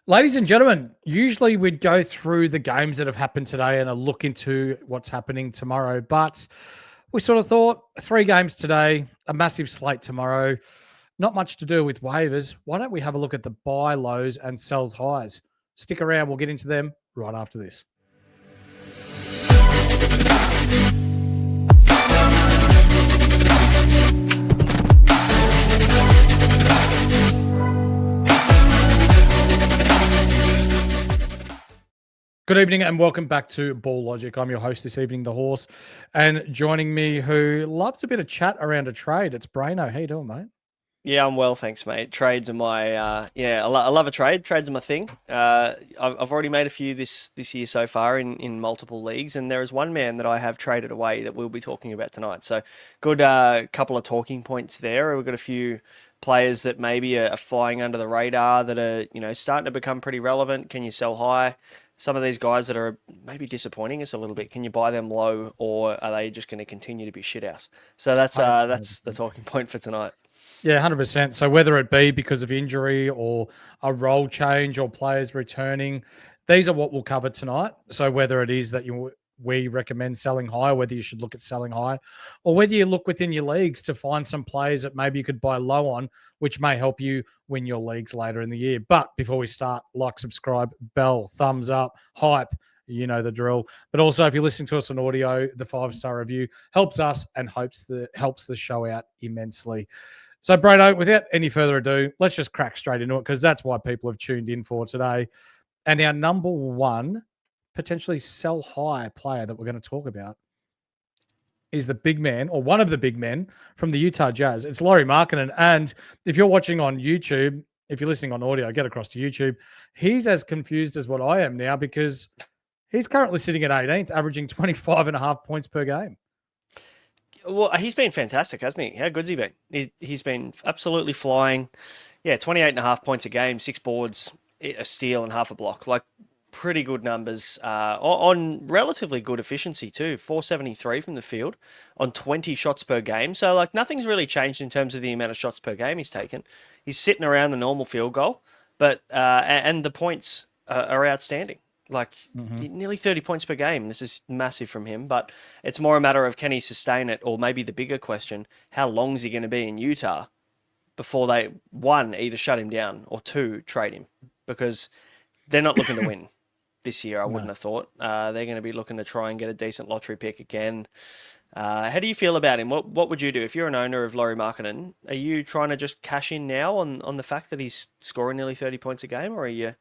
Ladies and gentlemen, usually we'd go through the games that have happened today and a look into what's happening tomorrow. But we sort of thought 3 games today, a massive slate tomorrow, not much to do with waivers. Why don't we have a look at the buy lows and sells highs? Stick around, we'll get into them right after this. Good evening and welcome back to Ball Logic. I'm your host this evening, The Horse, and joining me who loves a bit of chat around a trade, it's Braino. How you doing, mate? Yeah, I'm well, thanks, mate. Trades are my I love a trade. Trades are my thing. I've already made a few this year so far in multiple leagues, and there is one man that I have traded away that we'll be talking about tonight. So, good couple of talking points there. We've got a few players that maybe are flying under the radar that are starting to become pretty relevant. Can you sell high? Some of these guys that are maybe disappointing us a little bit. Can you buy them low, or are they just going to continue to be shithouse? So that's the talking point for tonight. Yeah, 100%. So whether it be because of injury or a role change or players returning, these are what we'll cover tonight. So whether it is that we recommend selling high, whether you should look at selling high, or whether you look within your leagues to find some players that maybe you could buy low on, which may help you win your leagues later in the year. But before we start, like, subscribe, bell, thumbs up, hype. You know the drill. But also, if you're listening to us on audio, the 5-star review helps us and helps the show out immensely. So, Brado, without any further ado, let's just crack straight into it because that's why people have tuned in for today. And our number one potentially sell high player that we're going to talk about is the big man, or one of the big men from the Utah Jazz. It's Lauri Markkanen. And if you're watching on YouTube, if you're listening on audio, get across to YouTube. He's as confused as what I am now because he's currently sitting at 18th, averaging 25 and a half points per game. Well, he's been fantastic, hasn't he? How good's he been? He's been absolutely flying. Yeah, 28 and a half points a game, 6 boards, a steal, and half a block. Like, pretty good numbers on relatively good efficiency, too. 473 from the field on 20 shots per game. So, like, nothing's really changed in terms of the amount of shots per game he's taken. He's sitting around the normal field goal, but and the points are outstanding. Like nearly 30 points per game. This is massive from him, but it's more a matter of can he sustain it, or maybe the bigger question, how long is he going to be in Utah before they, one, either shut him down, or two, trade him? Because they're not looking to win this year, I wouldn't have thought. They're going to be looking to try and get a decent lottery pick again. How do you feel about him? What would you do if you're an owner of Lauri Markkanen? Are you trying to just cash in now on the fact that he's scoring nearly 30 points a game, or are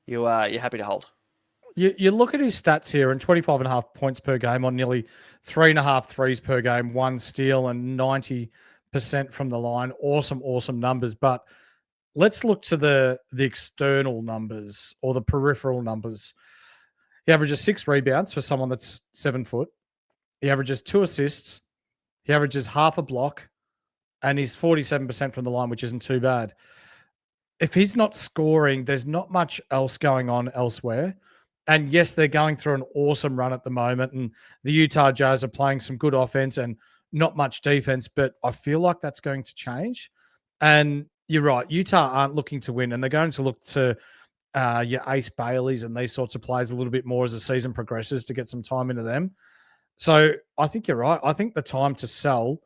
you're happy to hold? You look at his stats here, and 25 and a half points per game on nearly 3.5 threes per game, 1 steal, and 90% from the line. Awesome numbers. But let's look to the external numbers or the peripheral numbers. He averages 6 rebounds for someone that's 7 foot. He averages 2 assists. He averages half a block, and he's 47% from the line, which isn't too bad. If he's not scoring, there's not much else going on elsewhere. And yes, they're going through an awesome run at the moment, and the Utah Jazz are playing some good offense and not much defense, but I feel like that's going to change. And you're right, Utah aren't looking to win, and they're going to look to your Ace Baileys and these sorts of players a little bit more as the season progresses to get some time into them. So I think you're right. I think the time to sell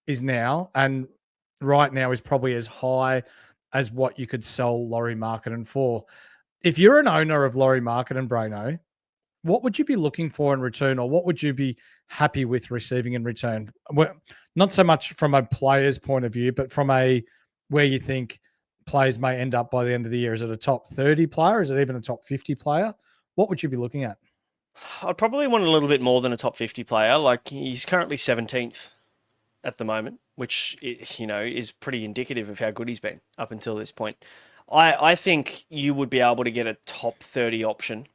is now, and right now is probably as high as what you could sell Lauri Markkanen for. If you're an owner of Lauri Markkanen, Braino, what would you be looking for in return, or what would you be happy with receiving in return? Well, not so much from a player's point of view, but from a where you think players may end up by the end of the year. Is it a top 30 player? Is it even a top 50 player? What would you be looking at? I'd probably want a little bit more than a top 50 player. Like, he's currently 17th at the moment, which, is pretty indicative of how good he's been up until this point. I think you would be able to get a top 30 option,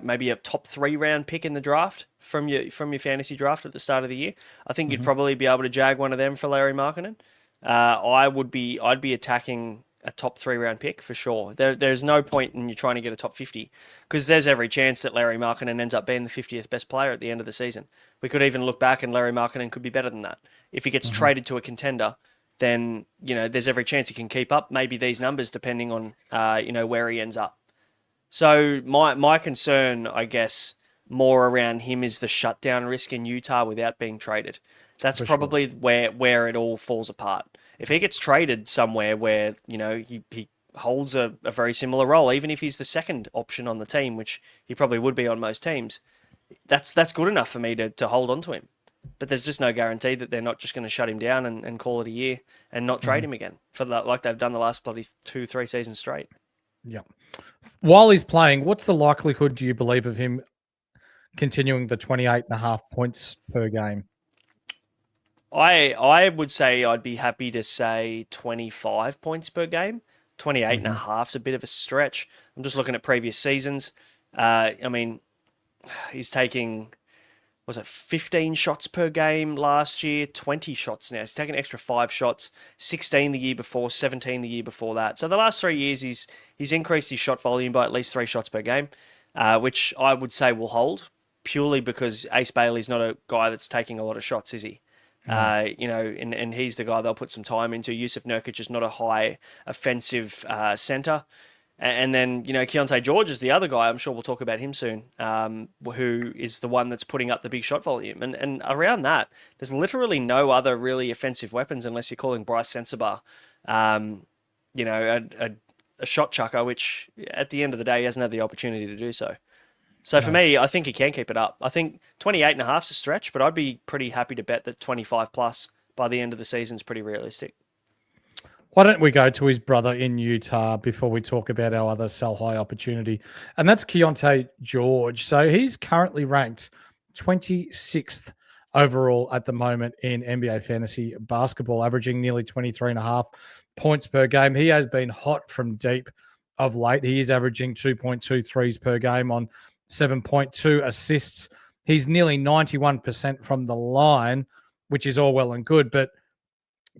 maybe a top 3 round pick in the draft from your fantasy draft at the start of the year. I think you'd probably be able to jag one of them for Larry Markkinen. I'd be attacking a top 3 round pick for sure. There's no point in you trying to get a top 50 because there's every chance that Larry Markkinen ends up being the 50th best player at the end of the season. We could even look back and Larry Markkinen could be better than that. If he gets traded to a contender, then there's every chance he can keep up maybe these numbers depending on where he ends up. So my concern, I guess, more around him is the shutdown risk in Utah without being traded. That's For sure. probably where it all falls apart. If he gets traded somewhere where he holds a very similar role, even if he's the second option on the team, which he probably would be on most teams, that's good enough for me to hold on to him. But there's just no guarantee that they're not just going to shut him down and call it a year and not trade Mhm. him again for like they've done the last bloody 2-3 seasons straight. Yeah. While he's playing, what's the likelihood, do you believe, of him continuing the 28.5 points per game? I would say I'd be happy to say 25 points per game. 28 and a Mhm. half is a bit of a stretch. I'm just looking at previous seasons. I mean, he's taking, was it 15 shots per game last year, 20 shots now. He's taken an extra 5 shots, 16 the year before, 17 the year before that. So the last 3 years, he's increased his shot volume by at least 3 shots per game, which I would say will hold purely because Ace Bailey's not a guy that's taking a lot of shots, is he? No. And he's the guy they'll put some time into. Yusuf Nurkic is not a high offensive center. And then, Keontae George is the other guy. I'm sure we'll talk about him soon, who is the one that's putting up the big shot volume. And around that, there's literally no other really offensive weapons unless you're calling Bryce Sensabaugh, um, a shot chucker, which at the end of the day, he hasn't had the opportunity to do so. So for No. me, I think he can keep it up. I think 28 and a half is a stretch, but I'd be pretty happy to bet that 25 plus by the end of the season is pretty realistic. Why don't we go to his brother in Utah before we talk about our other sell high opportunity? And that's Keontae George. So he's currently ranked 26th overall at the moment in NBA fantasy basketball, averaging nearly 23.5 points per game. He has been hot from deep of late. He is averaging 2.2 threes per game on 7.2 assists. He's nearly 91% from the line, which is all well and good, but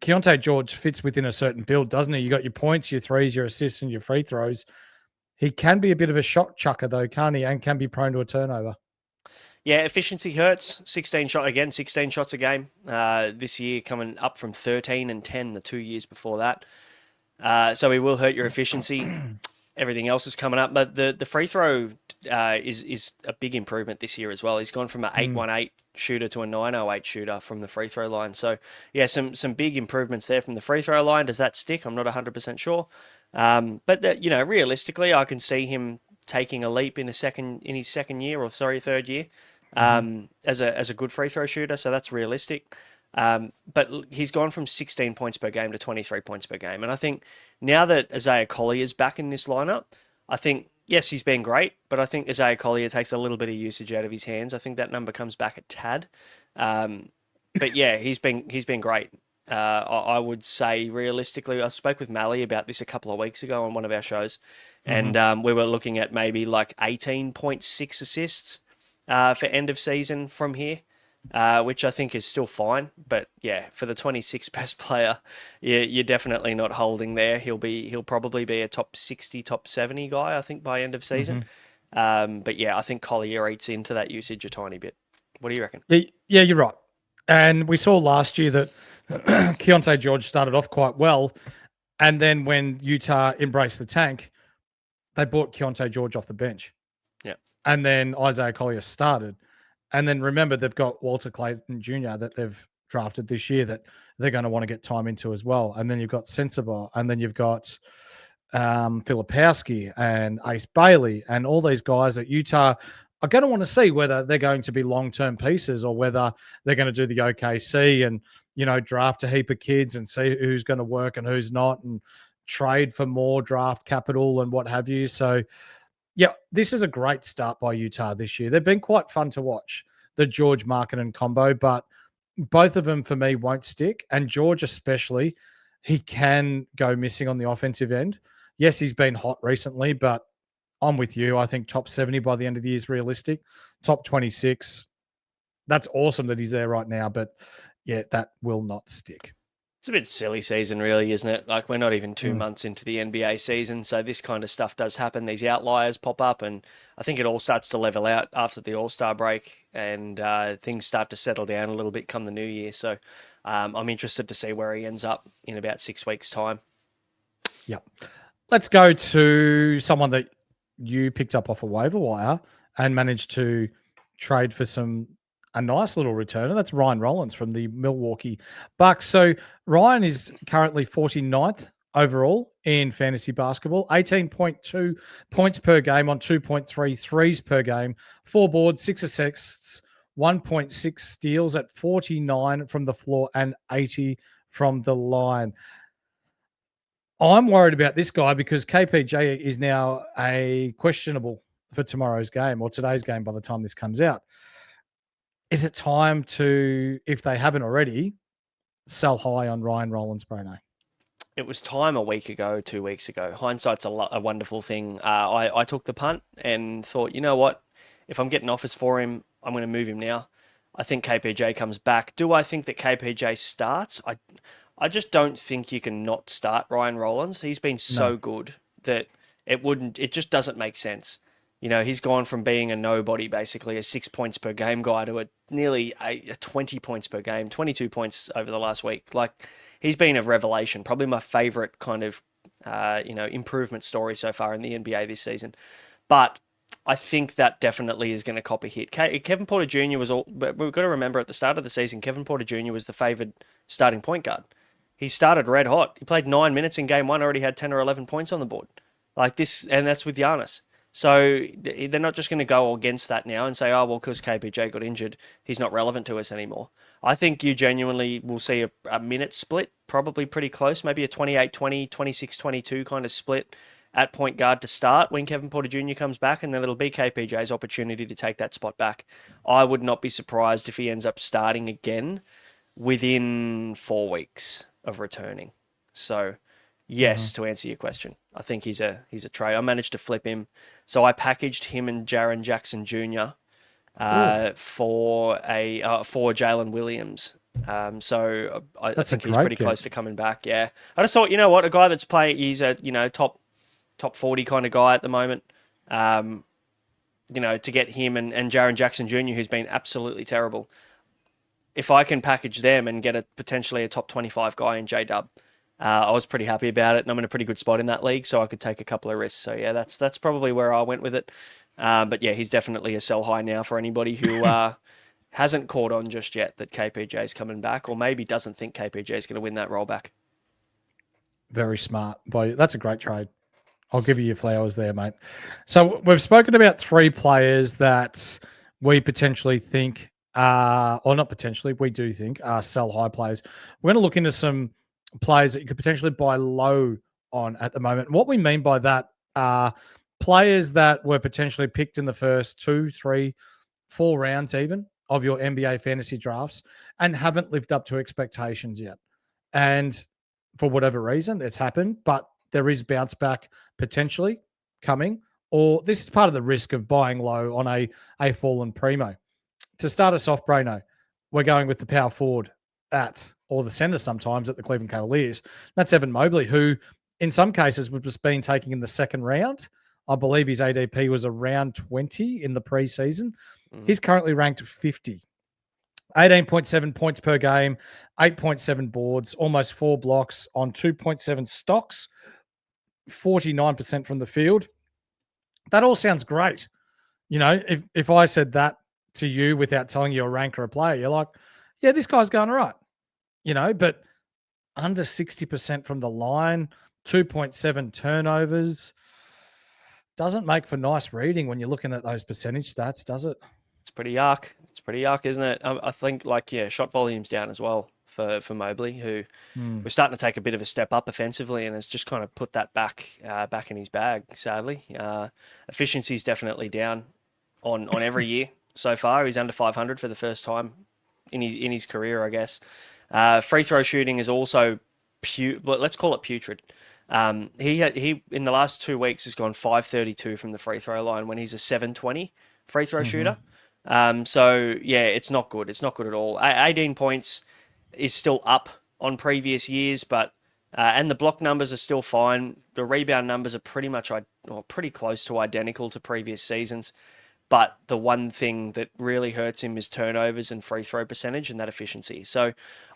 Keontae George fits within a certain build, doesn't he? You got your points, your threes, your assists, and your free throws. He can be a bit of a shot chucker, though, can't he? And can be prone to a turnover. Yeah, efficiency hurts. 16 shots a game. This year coming up from 13 and 10 the 2 years before that. So he will hurt your efficiency. Everything else is coming up, but the free throw is a big improvement this year as well. He's gone from an Mm. 818 shooter to a 908 shooter from the free throw line. So yeah, some big improvements there from the free throw line. Does that stick? I'm not 100% sure. But realistically, I can see him taking a leap in his second year, or sorry, third year, as a good free throw shooter. So that's realistic. But he's gone from 16 points per game to 23 points per game. And I think now that Isaiah Collier is back in this lineup, I think, yes, he's been great, but I think Isaiah Collier takes a little bit of usage out of his hands. I think that number comes back a tad. But yeah, he's been great. I would say realistically, I spoke with Mally about this a couple of weeks ago on one of our shows, and we were looking at maybe like 18.6 assists for end of season from here. Which I think is still fine, but yeah, for the 26th best player, you're definitely not holding there. He'll probably be a top 60, top 70 guy, I think, by end of season. But yeah, I think Collier eats into that usage a tiny bit. What do you reckon? Yeah, you're right. And we saw last year that Keontae George started off quite well. And then when Utah embraced the tank, they brought Keontae George off the bench. Yeah. And then Isaiah Collier started. And then remember, they've got Walter Clayton Jr. that they've drafted this year that they're going to want to get time into as well. And then you've got Sensabaugh, and then you've got Filipowski and Ace Bailey, and all these guys that Utah are going to want to see whether they're going to be long-term pieces or whether they're going to do the OKC and, draft a heap of kids and see who's going to work and who's not and trade for more draft capital and what have you. So, yeah, this is a great start by Utah this year. They've been quite fun to watch, the George Markkanen combo, but both of them for me won't stick. And George especially, he can go missing on the offensive end. Yes, he's been hot recently, but I'm with you. I think top 70 by the end of the year is realistic. Top 26, that's awesome that he's there right now, but yeah, that will not stick. It's a bit silly season, really, isn't it? Like, we're not even 2 months Mm. into the NBA season, so this kind of stuff does happen. These outliers pop up, and I think it all starts to level out after the All-Star break, and things start to settle down a little bit come the new year. So I'm interested to see where he ends up in about 6 weeks' time. Yep. Let's go to someone that you picked up off a waiver wire and managed to trade for a nice little returner. That's Ryan Rollins from the Milwaukee Bucks. So Ryan is currently 49th overall in fantasy basketball, 18.2 points per game on 2.3 threes per game, 4 boards, 6 assists, 1.6 steals at 49 from the floor and 80 from the line. I'm worried about this guy because KPJ is now a questionable for tomorrow's game or today's game by the time this comes out. Is it time to, if they haven't already, sell high on Ryan Rollins, Braino? It was time a week ago, 2 weeks ago. Hindsight's a wonderful thing. I took the punt and thought, you know what? If I'm getting offers for him, I'm going to move him now. I think KPJ comes back. Do I think that KPJ starts? I just don't think you can not start Ryan Rollins. He's been No. so good that it just doesn't make sense. You know, he's gone from being a nobody, basically a 6 points per game guy, to nearly a 20 points per game, 22 points over the last week. Like, he's been a revelation, probably my favorite kind of, improvement story so far in the NBA this season. But I think that definitely is going to cop a hit. Kevin Porter Jr. was all, but we've got to remember at the start of the season, Kevin Porter Jr. was the favored starting point guard. He started red hot. He played 9 minutes in game one, already had 10 or 11 points on the board. Like this, and that's with Giannis. So they're not just going to go against that now and say, oh, well, because KPJ got injured, he's not relevant to us anymore. I think you genuinely will see a minute split, probably pretty close, maybe a 28-20, 26-22 kind of split at point guard to start when Kevin Porter Jr. comes back, and then it'll be KPJ's opportunity to take that spot back. I would not be surprised if he ends up starting again within 4 weeks of returning. So, yes, to answer your question, I think he's a trade. I managed to flip him, so I packaged him and Jaren Jackson Jr. For Jalen Williams. I think he's pretty close to coming back. Yeah, I just thought, you know what, a guy that's playing, he's a top 40 kind of guy at the moment. To get him and Jaren Jackson Jr., who's been absolutely terrible. If I can package them and get potentially a top 25 guy in J-Dub, I was pretty happy about it, and I'm in a pretty good spot in that league, so I could take a couple of risks. So yeah, that's probably where I went with it. But yeah, he's definitely a sell high now for anybody who hasn't caught on just yet that KPJ is coming back, or maybe doesn't think KPJ is going to win that role back. Very smart, boy. That's a great trade. I'll give you your flowers there, mate. So we've spoken about 3 players that we potentially think, or not potentially, we do think are sell high players. We're going to look into some players that you could potentially buy low on at the moment. What we mean by that are players that were potentially picked in the first 2, 3, 4 rounds even of your NBA fantasy drafts and haven't lived up to expectations yet. And for whatever reason, it's happened, but there is bounce back potentially coming, or this is part of the risk of buying low on a fallen primo. To start us off, Braino, we're going with the power forward or the center sometimes at the Cleveland Cavaliers. That's Evan Mobley, who in some cases was being taken in the second round. I believe his ADP was around 20 in the preseason. He's currently ranked 50. 18.7 points per game, 8.7 boards, almost 4 blocks on 2.7 stocks, 49% from the field. That all sounds great. You know, if I said that to you without telling you a rank or a player, you're like, yeah, this guy's going all right. You know, but under 60% from the line, 2.7 turnovers, doesn't make for nice reading when you're looking at those percentage stats, does it? It's pretty yuck. It's pretty yuck, isn't it? I think, shot volume's down as well for Mobley, who was starting to take a bit of a step up offensively and has just kind of put that back in his bag, sadly. Efficiency's definitely down on every year so far. He's under 500 for the first time in his career, I guess. Free throw shooting is also let's call it putrid. He in the last 2 weeks has gone 532 from the free throw line when he's a 720 free throw shooter. So yeah, it's not good. It's not good at all. 18 points is still up on previous years, but and the block numbers are still fine. The rebound numbers are pretty close to identical to previous seasons. But the one thing that really hurts him is turnovers and free throw percentage and that efficiency. So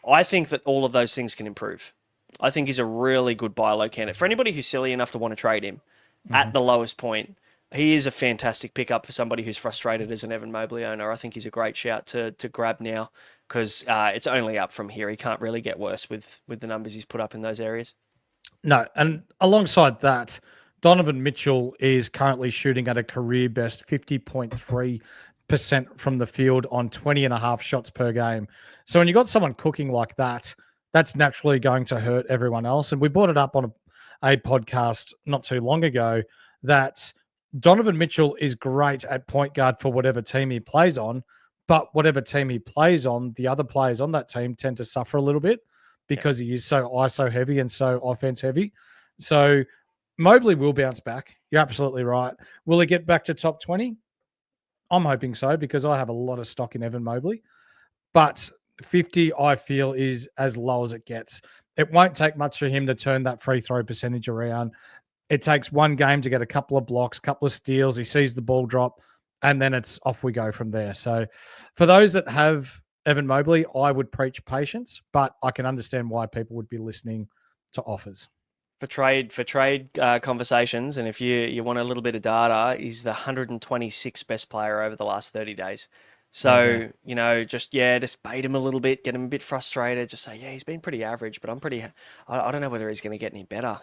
I think that all of those things can improve. I think he's a really good buy low candidate. For anybody who's silly enough to want to trade him at the lowest point, he is a fantastic pickup for somebody who's frustrated as an Evan Mobley owner. I think he's a great shout to grab now because it's only up from here. He can't really get worse with the numbers he's put up in those areas. No, and alongside that, Donovan Mitchell is currently shooting at a career best 50.3% from the field on 20 and a half shots per game. So when you got someone cooking like that, that's naturally going to hurt everyone else. And we brought it up on a podcast not too long ago that Donovan Mitchell is great at point guard for whatever team he plays on, but whatever team he plays on, the other players on that team tend to suffer a little bit because he is so ISO heavy and so offense heavy. So Mobley will bounce back. You're absolutely right. Will he get back to top 20? I'm hoping so because I have a lot of stock in Evan Mobley. But 50, I feel, is as low as it gets. It won't take much for him to turn that free throw percentage around. It takes one game to get a couple of blocks, couple of steals. He sees the ball drop, and then it's off we go from there. So for those that have Evan Mobley, I would preach patience, but I can understand why people would be listening to offers. For trade conversations, and if you want a little bit of data, he's the 126th best player over the last 30 days. So, just bait him a little bit, get him a bit frustrated, just say, he's been pretty average, but I don't know whether he's going to get any better,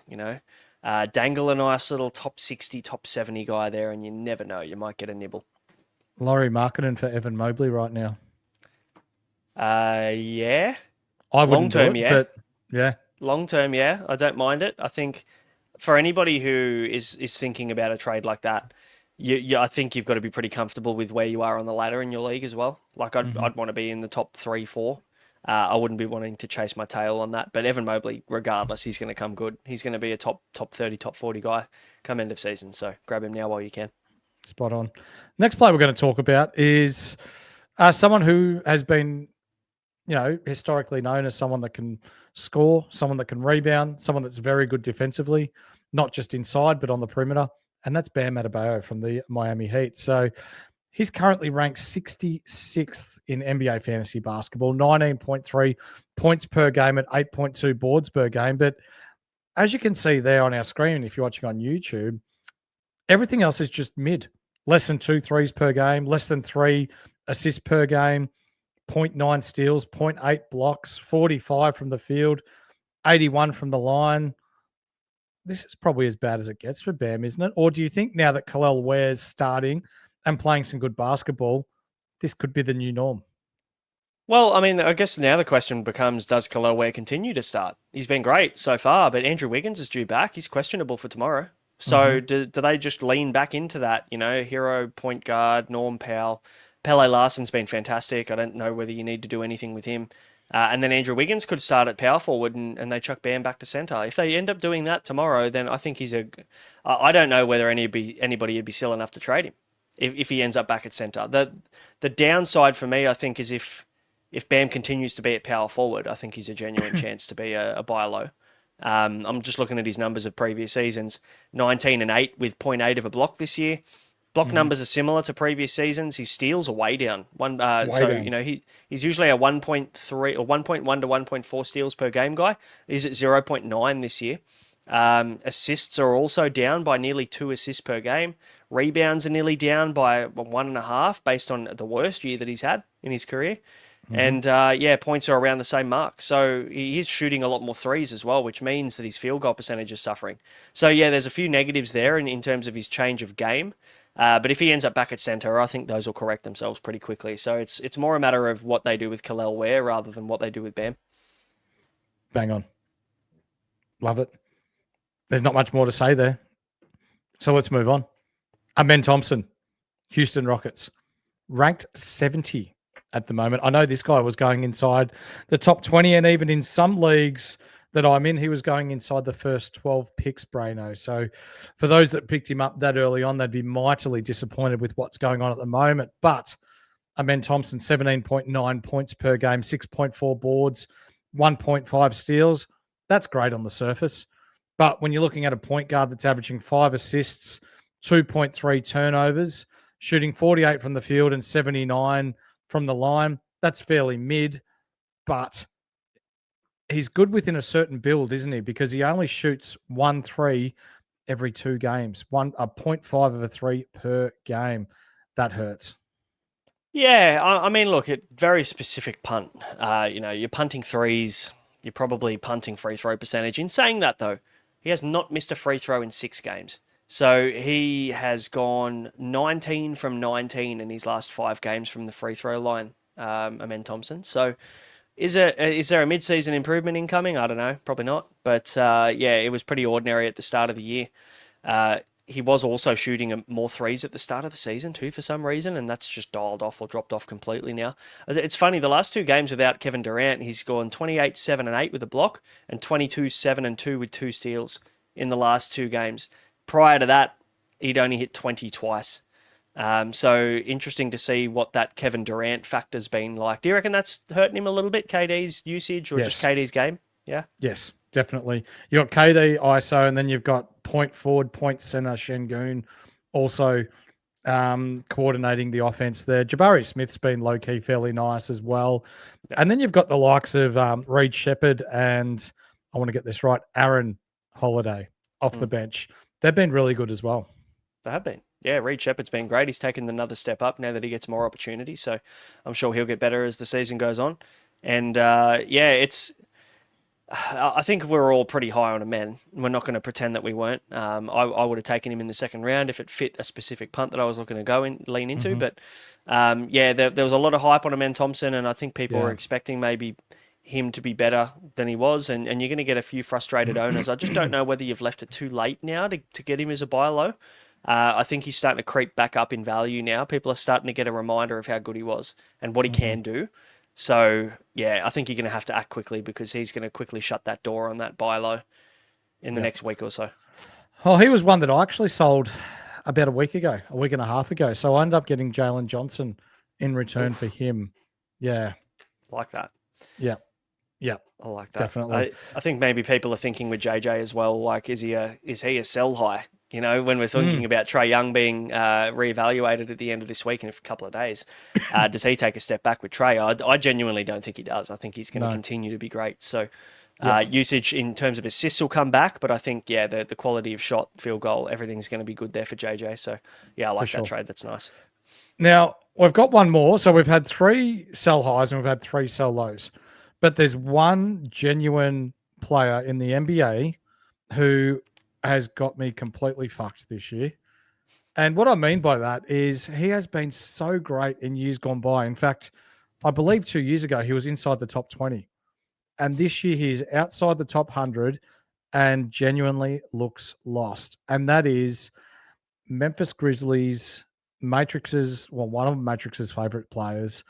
Dangle a nice little top 60, top 70 guy there, and you never know, you might get a nibble. Laurie Markkinen for Evan Mobley right now. Yeah. I wouldn't long term, do it, but yeah. Long term, yeah. I don't mind it. I think for anybody who is thinking about a trade like that, I think you've got to be pretty comfortable with where you are on the ladder in your league as well. Like I'd want to be in the top 3, 4. I wouldn't be wanting to chase my tail on that. But Evan Mobley, regardless, he's going to come good. He's going to be a top 30, top 40 guy come end of season. So grab him now while you can. Spot on. Next player we're going to talk about is someone who has been, historically known as someone that can score, someone that can rebound, someone that's very good defensively, not just inside, but on the perimeter. And that's Bam Adebayo from the Miami Heat. So he's currently ranked 66th in NBA fantasy basketball, 19.3 points per game at 8.2 boards per game. But as you can see there on our screen, if you're watching on YouTube, everything else is just mid. Less than 2 threes per game, less than 3 assists per game, 0.9 steals, 0.8 blocks, 45 from the field, 81 from the line. This is probably as bad as it gets for Bam, isn't it? Or do you think now that Kel'el Ware's starting and playing some good basketball, this could be the new norm? Well, I mean, I guess now the question becomes, does Kel'el Ware continue to start? He's been great so far, but Andrew Wiggins is due back. He's questionable for tomorrow. So do they just lean back into that, hero, point guard, Norm Powell? Pele Larson's been fantastic. I don't know whether you need to do anything with him. And then Andrew Wiggins could start at power forward and they chuck Bam back to centre. If they end up doing that tomorrow, then I think I don't know whether anybody would be silly enough to trade him if he ends up back at centre. The downside for me, I think, is if Bam continues to be at power forward, I think he's a genuine chance to be a buy low. I'm just looking at his numbers of previous seasons, 19 and 8 with 0.8 of a block this year. Block numbers are similar to previous seasons. His steals are way down. He's usually a 1.3 or 1.1 to 1.4 steals per game guy. He's at 0.9 this year. Assists are also down by nearly 2 assists per game. Rebounds are nearly down by 1.5 based on the worst year that he's had in his career. And points are around the same mark. So he is shooting a lot more threes as well, which means that his field goal percentage is suffering. So there's a few negatives there in terms of his change of game. But if he ends up back at centre, I think those will correct themselves pretty quickly. So it's more a matter of what they do with Kel'el Ware rather than what they do with Bam. Bang on. Love it. There's not much more to say there. So let's move on. Amen Thompson, Houston Rockets, ranked 70 at the moment. I know this guy was going inside the top 20, and even in some leagues that I'm in, he was going inside the first 12 picks, Braino. So for those that picked him up that early on, they'd be mightily disappointed with what's going on at the moment. But Amen Thompson, 17.9 points per game, 6.4 boards, 1.5 steals. That's great on the surface. But when you're looking at a point guard that's averaging 5 assists, 2.3 turnovers, shooting 48 from the field and 79 from the line. That's fairly mid, but he's good within a certain build, isn't he? Because he only shoots 1 3 every 2 games, a 0.5 of a 3 per game. That hurts. Yeah, I mean, look, it very specific punt. You're punting threes. You're probably punting free throw percentage. In saying that, though, he has not missed a free throw in 6 games. So he has gone 19 from 19 in his last 5 games from the free throw line, Amen Thompson. So is there a mid-season improvement incoming? I don't know, probably not. But yeah, it was pretty ordinary at the start of the year. He was also shooting more threes at the start of the season too, for some reason, and that's just dialed off or dropped off completely now. It's funny, the last 2 games without Kevin Durant, he's gone 28, 7, and 8 with a block, and 22, 7, and 2 with 2 steals in the last 2 games. Prior to that, he'd only hit 20 twice. So interesting to see what that Kevin Durant factor's been like. Do you reckon that's hurting him a little bit, KD's usage, or just KD's game? Yeah. Yes, definitely. You got KD, ISO, and then you've got point forward, point center, Şengün, also coordinating the offense there. Jabari Smith's been low key fairly nice as well. Yeah. And then you've got the likes of Reed Shepherd and I want to get this right, Aaron Holiday off the bench. They've been really good as well. They have been. Yeah, Reed Shepherd's been great. He's taken another step up now that he gets more opportunity. So I'm sure he'll get better as the season goes on. And yeah, I think we're all pretty high on Amen. We're not going to pretend that we weren't. I would have taken him in the second round if it fit a specific punt that I was looking to lean into. But yeah, there was a lot of hype on Amen Thompson, and I think people were expecting maybe him to be better than he was. And you're going to get a few frustrated owners. I just don't know whether you've left it too late now to get him as a buy low. I think he's starting to creep back up in value now. People are starting to get a reminder of how good he was and what he can do. So, yeah, I think you're going to have to act quickly because he's going to quickly shut that door on that buy low in the next week or so. Oh, he was one that I actually sold about a week and a half ago. So I ended up getting Jalen Johnson in return for him. Yeah. Like that. Yeah. Yeah. I like that. Definitely. I think maybe people are thinking with JJ as well, like, is he a sell high? You know, when we're thinking about Trae Young being reevaluated at the end of this week in a couple of days, does he take a step back with Trae? I genuinely don't think he does. I think he's going to continue to be great. So usage in terms of assists will come back, but I think, the quality of shot, field goal, everything's going to be good there for JJ. So, yeah, I like that trade. That's nice. Now, we've got one more. So we've had 3 sell highs and we've had 3 sell lows. But there's one genuine player in the NBA who has got me completely fucked this year. And what I mean by that is he has been so great in years gone by. In fact, I believe 2 years ago he was inside the top 20. And this year he's outside the top 100 and genuinely looks lost. And that is Memphis Grizzlies, one of Matrix's favorite players,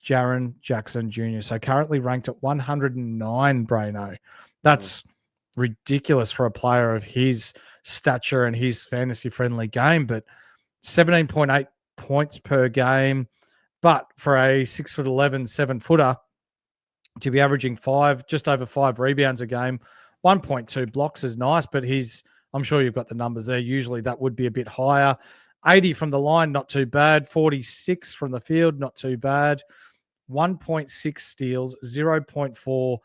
Jaren Jackson Jr. So currently ranked at 109, Braino. That's ridiculous for a player of his stature and his fantasy-friendly game, but 17.8 points per game. But for a 6'11", 7-footer to be averaging just over 5 rebounds a game, 1.2 blocks is nice, but I'm sure you've got the numbers there. Usually that would be a bit higher. 80 from the line, not too bad. 46 from the field, not too bad. 1.6 steals, 0.4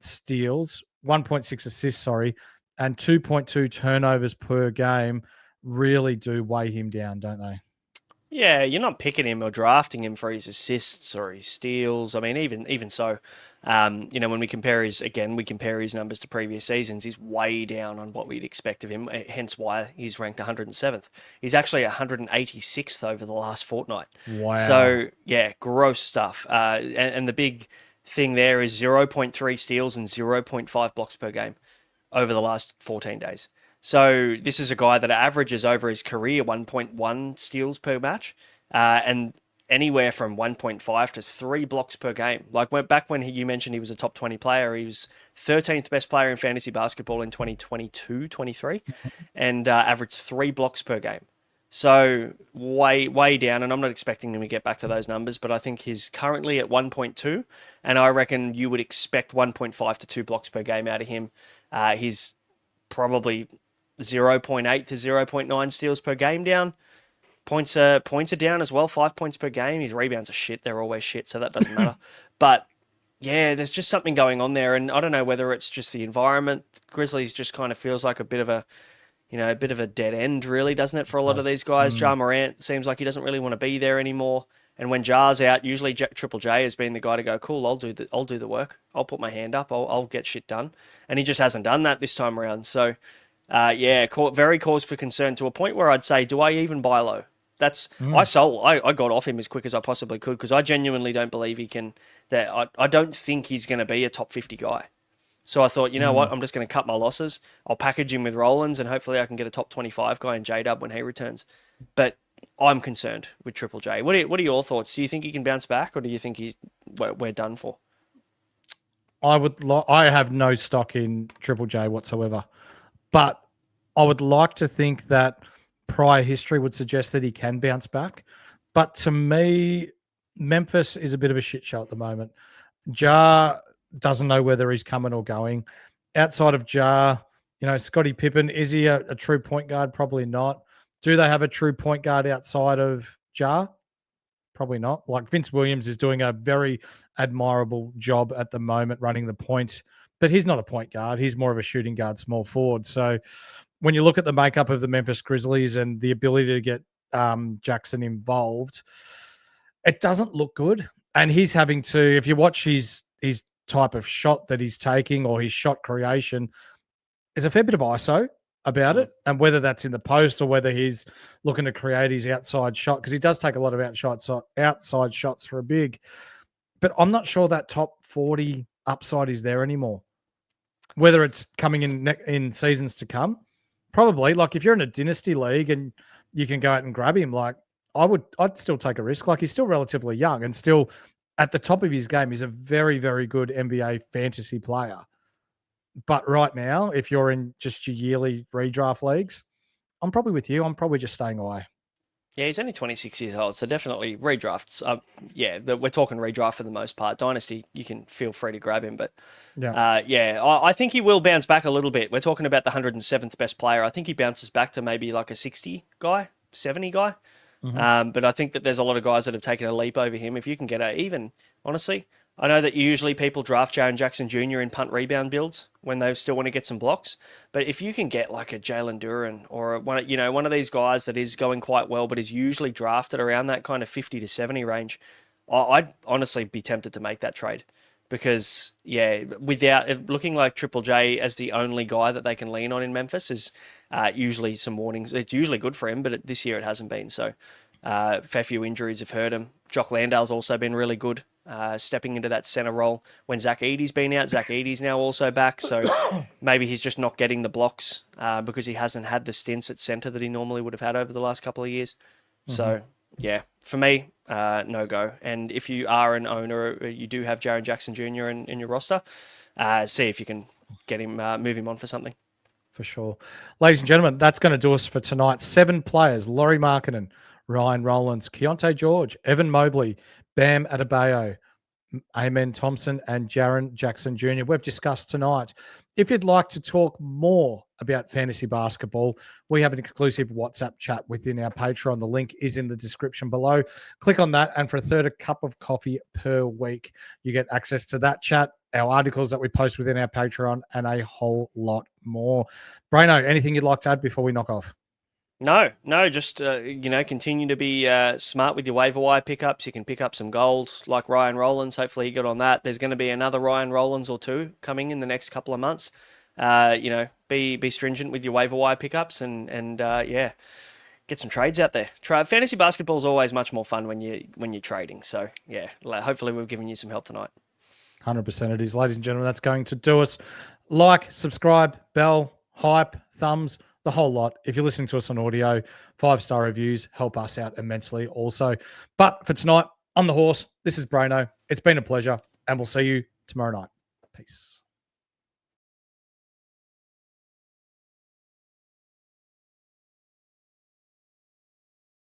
steals, 1.6 assists, and 2.2 turnovers per game really do weigh him down, don't they? Yeah, you're not picking him or drafting him for his assists or his steals. I mean, even so, when we compare his numbers to previous seasons, he's way down on what we'd expect of him. Hence why he's ranked 107th. He's actually 186th over the last fortnight. Wow. So yeah, gross stuff. And the big thing there is 0.3 steals and 0.5 blocks per game over the last 14 days. So this is a guy that averages over his career 1.1 steals per match, and anywhere from 1.5 to 3 blocks per game. Like back when you mentioned he was a top 20 player, he was 13th best player in fantasy basketball in 2022-23, and averaged 3 blocks per game. So way down, and I'm not expecting him to get back to those numbers, but I think he's currently at 1.2, and I reckon you would expect 1.5 to 2 blocks per game out of him. He's probably 0.8 to 0.9 steals per game down, Points are down as well, 5 points per game. His rebounds are shit. They're always shit, so that doesn't matter. But yeah, there's just something going on there, and I don't know whether it's just the environment. Grizzlies just kind of feels like a bit of a dead end, really, doesn't it, for a lot of these guys? Ja Morant seems like he doesn't really want to be there anymore. And when Jar's out, usually Triple J has been the guy to go, cool, I'll do the work. I'll put my hand up. I'll get shit done. And he just hasn't done that this time around. So, yeah, very cause for concern, to a point where I'd say, do I even buy low? I got off him as quick as I possibly could, because I genuinely don't believe he can. I don't think he's going to be a top 50 guy. So I thought, you know what, I'm just going to cut my losses. I'll package him with Rollins, and hopefully I can get a top 25 guy in J-Dub when he returns. But I'm concerned with Triple J. What are your thoughts? Do you think he can bounce back, or do you think we're done for? I have no stock in Triple J whatsoever, but I would like to think that prior history would suggest that he can bounce back. But to me, Memphis is a bit of a shit show at the moment. Ja doesn't know whether he's coming or going. Outside of Ja, Scottie Pippen, is he a true point guard? Probably not. Do they have a true point guard outside of Ja? Probably not. Like, Vince Williams is doing a very admirable job at the moment running the point, but he's not a point guard. He's more of a shooting guard, small forward. So when you look at the makeup of the Memphis Grizzlies and the ability to get Jackson involved, it doesn't look good. And he's having to, if you watch his type of shot that he's taking, or his shot creation, there's a fair bit of ISO about it, and whether that's in the post or whether he's looking to create his outside shot, because he does take a lot of outside shots for a big. But I'm not sure that top 40 upside is there anymore. Whether it's coming in seasons to come, probably. Like, if you're in a dynasty league and you can go out and grab him, like, I'd still take a risk. Like, he's still relatively young and still at the top of his game. He's a very, very good NBA fantasy player. But right now, if you're in just your yearly redraft leagues, I'm probably with you. I'm probably just staying away. Yeah, he's only 26 years old, so definitely redrafts. We're talking redraft for the most part. Dynasty, you can feel free to grab him, but I think he will bounce back a little bit. We're talking about the 107th best player. I think he bounces back to maybe like a 60 guy, 70 guy. But I think that there's a lot of guys that have taken a leap over him. If you can get honestly, I know that usually people draft Jaren Jackson Jr. in punt rebound builds when they still want to get some blocks. But if you can get like a Jalen Duren or one of these guys that is going quite well, but is usually drafted around that kind of 50 to 70 range, I'd honestly be tempted to make that trade. Because, without it looking like Triple J as the only guy that they can lean on in Memphis is usually some warnings. It's usually good for him, but this year it hasn't been. So, fair few injuries have hurt him. Jock Landale's also been really good, stepping into that center role. When Zach Edey's been out, Zach Edey's now also back. So maybe he's just not getting the blocks because he hasn't had the stints at center that he normally would have had over the last couple of years. So, for me, no go. And if you are an owner, you do have Jaren Jackson Jr. in your roster, see if you can get him, move him on for something. For sure. Ladies and gentlemen, that's going to do us for tonight. 7 players: Laurie Markkinen, Ryan Rollins, Keontae George, Evan Mobley, Bam Adebayo, Amen Thompson, and Jaren Jackson Jr. We've discussed tonight. If you'd like to talk more about fantasy basketball, we have an exclusive WhatsApp chat within our Patreon. The link is in the description below. Click on that, and for a third a cup of coffee per week, you get access to that chat, our articles that we post within our Patreon, and a whole lot more. Braino, anything you'd like to add before we knock off? No, just, continue to be smart with your waiver wire pickups. You can pick up some gold like Ryan Rollins. Hopefully you got on that. There's going to be another Ryan Rollins or two coming in the next couple of months. Be stringent with your waiver wire pickups and get some trades out there. Fantasy basketball is always much more fun when you're trading. So, hopefully we've given you some help tonight. 100% it is. Ladies and gentlemen, that's going to do us. Like, subscribe, bell, hype, thumbs, the whole lot. If you're listening to us on audio, 5-star reviews help us out immensely also. But for tonight, I'm the Horse. This is Braino. It's been a pleasure, and we'll see you tomorrow night. Peace.